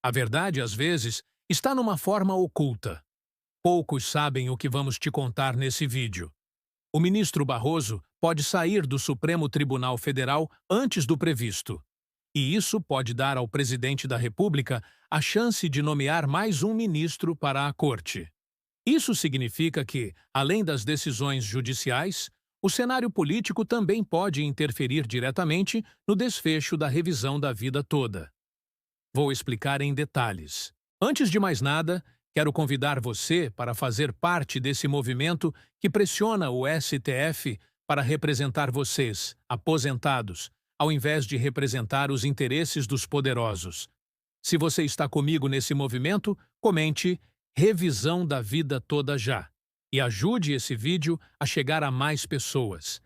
A verdade, às vezes, está numa forma oculta. Poucos sabem o que vamos te contar nesse vídeo. O ministro Barroso pode sair do Supremo Tribunal Federal antes do previsto. E isso pode dar ao presidente da República a chance de nomear mais um ministro para a Corte. Isso significa que, além das decisões judiciais, o cenário político também pode interferir diretamente no desfecho da revisão da vida toda. Vou explicar em detalhes. Antes de mais nada, quero convidar você para fazer parte desse movimento que pressiona o STF para representar vocês, aposentados, ao invés de representar os interesses dos poderosos. Se você está comigo nesse movimento, comente "Revisão da vida toda já" e ajude esse vídeo a chegar a mais pessoas.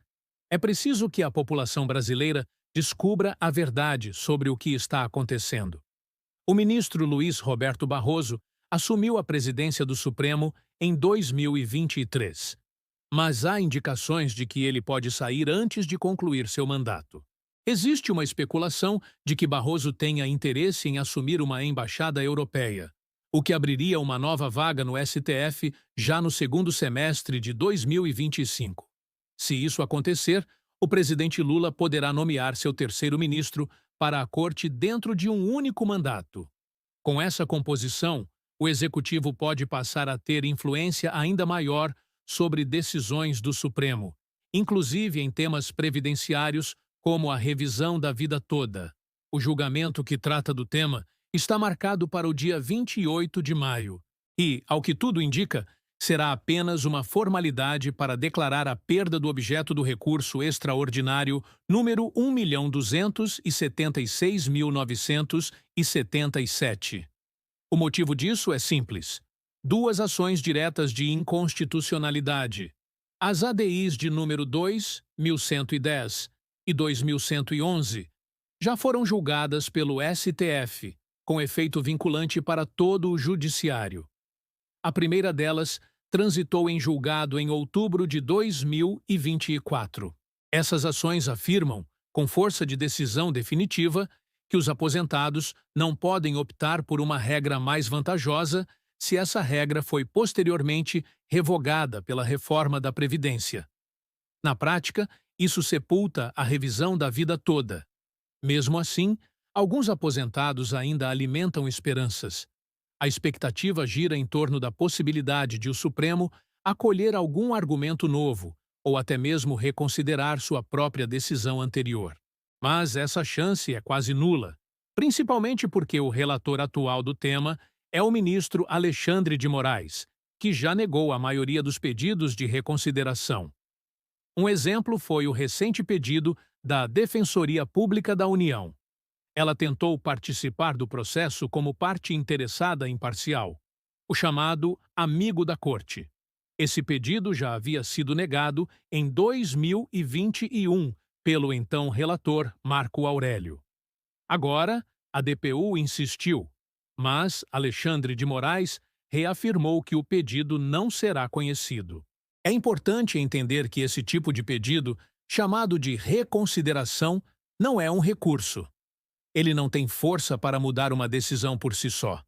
É preciso que a população brasileira descubra a verdade sobre o que está acontecendo. O ministro Luiz Roberto Barroso assumiu a presidência do Supremo em 2023, mas há indicações de que ele pode sair antes de concluir seu mandato. Existe uma especulação de que Barroso tenha interesse em assumir uma embaixada europeia, o que abriria uma nova vaga no STF já no segundo semestre de 2025. Se isso acontecer, o presidente Lula poderá nomear seu terceiro ministro para a Corte dentro de um único mandato. Com essa composição, o Executivo pode passar a ter influência ainda maior sobre decisões do Supremo, inclusive em temas previdenciários como a revisão da vida toda. O julgamento que trata do tema está marcado para o dia 28 de maio e, ao que tudo indica, será apenas uma formalidade para declarar a perda do objeto do recurso extraordinário número 1.276.977. O motivo disso é simples. Duas ações diretas de inconstitucionalidade. As ADIs de número 2.110 e 2.111 já foram julgadas pelo STF, com efeito vinculante para todo o judiciário. A primeira delas transitou em julgado em outubro de 2024. Essas ações afirmam, com força de decisão definitiva, que os aposentados não podem optar por uma regra mais vantajosa se essa regra foi posteriormente revogada pela reforma da Previdência. Na prática, isso sepulta a revisão da vida toda. Mesmo assim, alguns aposentados ainda alimentam esperanças. A expectativa gira em torno da possibilidade de o Supremo acolher algum argumento novo ou até mesmo reconsiderar sua própria decisão anterior. Mas essa chance é quase nula, principalmente porque o relator atual do tema é o ministro Alexandre de Moraes, que já negou a maioria dos pedidos de reconsideração. Um exemplo foi o recente pedido da Defensoria Pública da União. Ela tentou participar do processo como parte interessada imparcial, o chamado amigo da corte. Esse pedido já havia sido negado em 2021 pelo então relator Marco Aurélio. Agora, a DPU insistiu, mas Alexandre de Moraes reafirmou que o pedido não será conhecido. É importante entender que esse tipo de pedido, chamado de reconsideração, não é um recurso. Ele não tem força para mudar uma decisão por si só.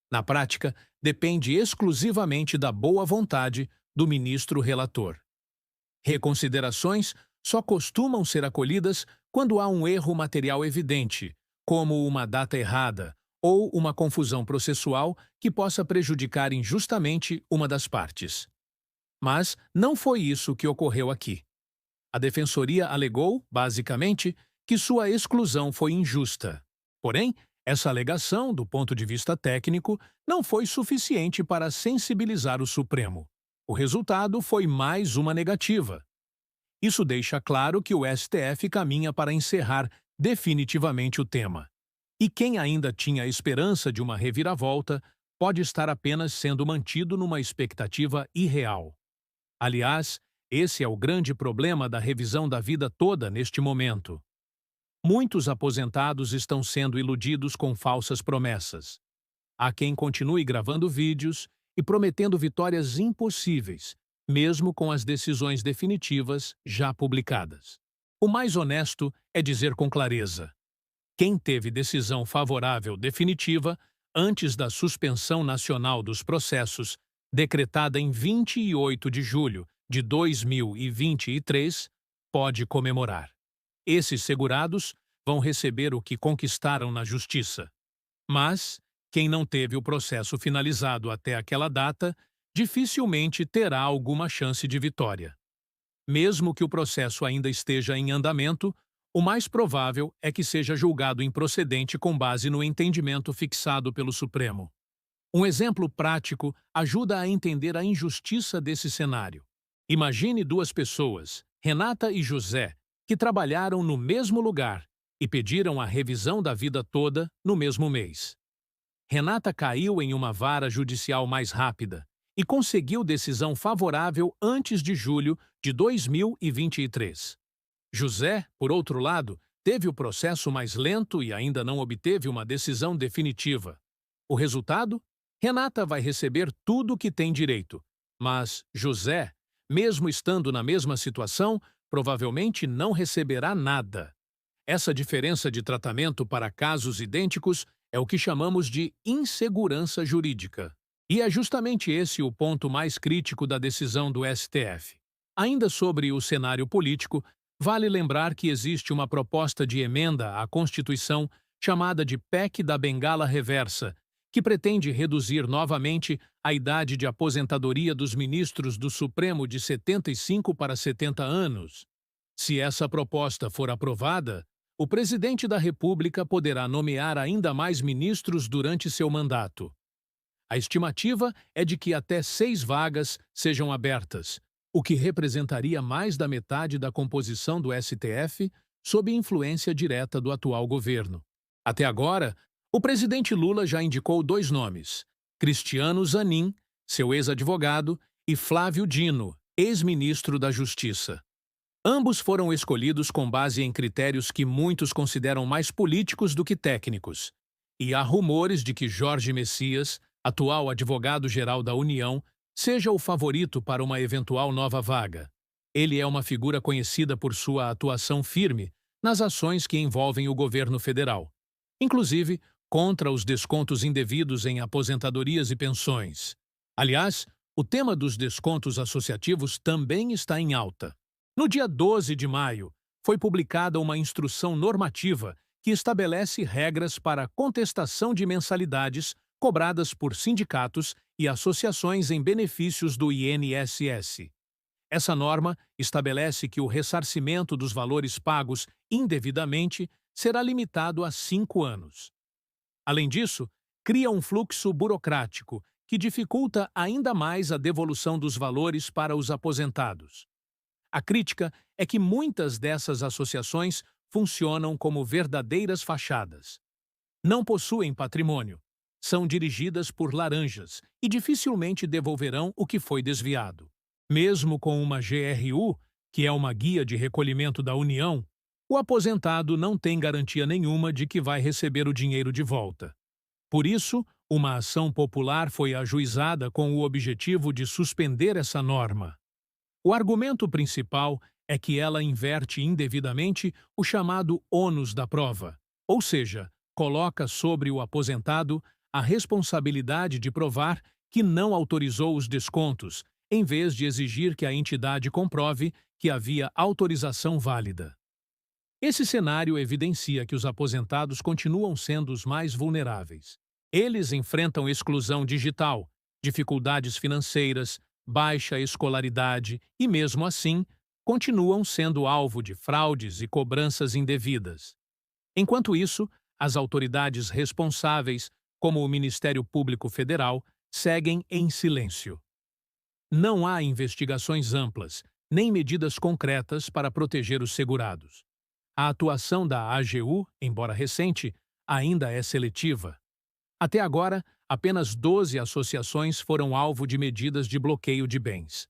Na prática, depende exclusivamente da boa vontade do ministro relator. Reconsiderações só costumam ser acolhidas quando há um erro material evidente, como uma data errada ou uma confusão processual que possa prejudicar injustamente uma das partes. Mas não foi isso que ocorreu aqui. A Defensoria alegou, basicamente, que sua exclusão foi injusta. Porém, essa alegação, do ponto de vista técnico, não foi suficiente para sensibilizar o Supremo. O resultado foi mais uma negativa. Isso deixa claro que o STF caminha para encerrar definitivamente o tema. E quem ainda tinha esperança de uma reviravolta pode estar apenas sendo mantido numa expectativa irreal. Aliás, esse é o grande problema da revisão da vida toda neste momento. Muitos aposentados estão sendo iludidos com falsas promessas. Há quem continue gravando vídeos e prometendo vitórias impossíveis, mesmo com as decisões definitivas já publicadas. O mais honesto é dizer com clareza: quem teve decisão favorável definitiva antes da suspensão nacional dos processos, decretada em 28 de julho de 2023, pode comemorar. Esses segurados vão receber o que conquistaram na Justiça. Mas, quem não teve o processo finalizado até aquela data, dificilmente terá alguma chance de vitória. Mesmo que o processo ainda esteja em andamento, o mais provável é que seja julgado improcedente com base no entendimento fixado pelo Supremo. Um exemplo prático ajuda a entender a injustiça desse cenário. Imagine duas pessoas, Renata e José, que trabalharam no mesmo lugar e pediram a revisão da vida toda no mesmo mês. Renata caiu em uma vara judicial mais rápida e conseguiu decisão favorável antes de julho de 2023. José, por outro lado, teve o processo mais lento e ainda não obteve uma decisão definitiva. O resultado? Renata vai receber tudo o que tem direito, mas José, mesmo estando na mesma situação, provavelmente não receberá nada. Essa diferença de tratamento para casos idênticos é o que chamamos de insegurança jurídica. E é justamente esse o ponto mais crítico da decisão do STF. Ainda sobre o cenário político, vale lembrar que existe uma proposta de emenda à Constituição chamada de PEC da Bengala Reversa, que pretende reduzir novamente a idade de aposentadoria dos ministros do Supremo de 75 para 70 anos. Se essa proposta for aprovada, o presidente da República poderá nomear ainda mais ministros durante seu mandato. A estimativa é de que até 6 vagas sejam abertas, o que representaria mais da metade da composição do STF sob influência direta do atual governo. Até agora, o presidente Lula já indicou 2 nomes: Cristiano Zanin, seu ex-advogado, e Flávio Dino, ex-ministro da Justiça. Ambos foram escolhidos com base em critérios que muitos consideram mais políticos do que técnicos. E há rumores de que Jorge Messias, atual advogado-geral da União, seja o favorito para uma eventual nova vaga. Ele é uma figura conhecida por sua atuação firme nas ações que envolvem o governo federal, inclusive contra os descontos indevidos em aposentadorias e pensões. Aliás, o tema dos descontos associativos também está em alta. No dia 12 de maio, foi publicada uma instrução normativa que estabelece regras para a contestação de mensalidades cobradas por sindicatos e associações em benefícios do INSS. Essa norma estabelece que o ressarcimento dos valores pagos indevidamente será limitado a 5 anos. Além disso, cria um fluxo burocrático que dificulta ainda mais a devolução dos valores para os aposentados. A crítica é que muitas dessas associações funcionam como verdadeiras fachadas. Não possuem patrimônio, são dirigidas por laranjas e dificilmente devolverão o que foi desviado. Mesmo com uma GRU, que é uma guia de recolhimento da União, o aposentado não tem garantia nenhuma de que vai receber o dinheiro de volta. Por isso, uma ação popular foi ajuizada com o objetivo de suspender essa norma. O argumento principal é que ela inverte indevidamente o chamado ônus da prova, ou seja, coloca sobre o aposentado a responsabilidade de provar que não autorizou os descontos, em vez de exigir que a entidade comprove que havia autorização válida. Esse cenário evidencia que os aposentados continuam sendo os mais vulneráveis. Eles enfrentam exclusão digital, dificuldades financeiras, baixa escolaridade e, mesmo assim, continuam sendo alvo de fraudes e cobranças indevidas. Enquanto isso, as autoridades responsáveis, como o Ministério Público Federal, seguem em silêncio. Não há investigações amplas, nem medidas concretas para proteger os segurados. A atuação da AGU, embora recente, ainda é seletiva. Até agora, apenas 12 associações foram alvo de medidas de bloqueio de bens.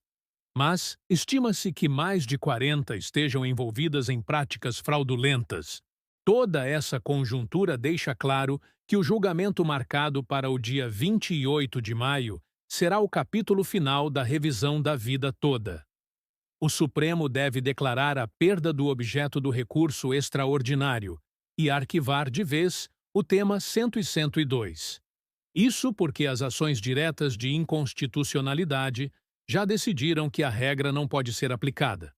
Mas estima-se que mais de 40 estejam envolvidas em práticas fraudulentas. Toda essa conjuntura deixa claro que o julgamento marcado para o dia 28 de maio será o capítulo final da revisão da vida toda. O Supremo deve declarar a perda do objeto do recurso extraordinário e arquivar de vez o tema 100 e 102. Isso porque as ações diretas de inconstitucionalidade já decidiram que a regra não pode ser aplicada.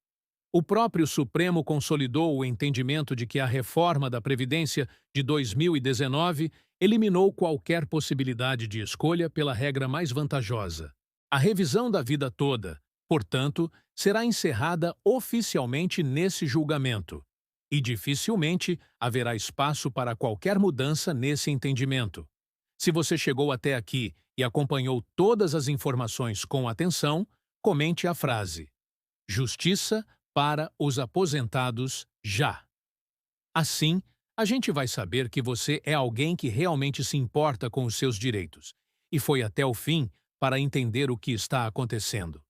O próprio Supremo consolidou o entendimento de que a reforma da Previdência de 2019 eliminou qualquer possibilidade de escolha pela regra mais vantajosa. A revisão da vida toda, portanto, será encerrada oficialmente nesse julgamento, e dificilmente haverá espaço para qualquer mudança nesse entendimento. Se você chegou até aqui e acompanhou todas as informações com atenção, comente a frase: Justiça para os aposentados já. Assim, a gente vai saber que você é alguém que realmente se importa com os seus direitos e foi até o fim para entender o que está acontecendo.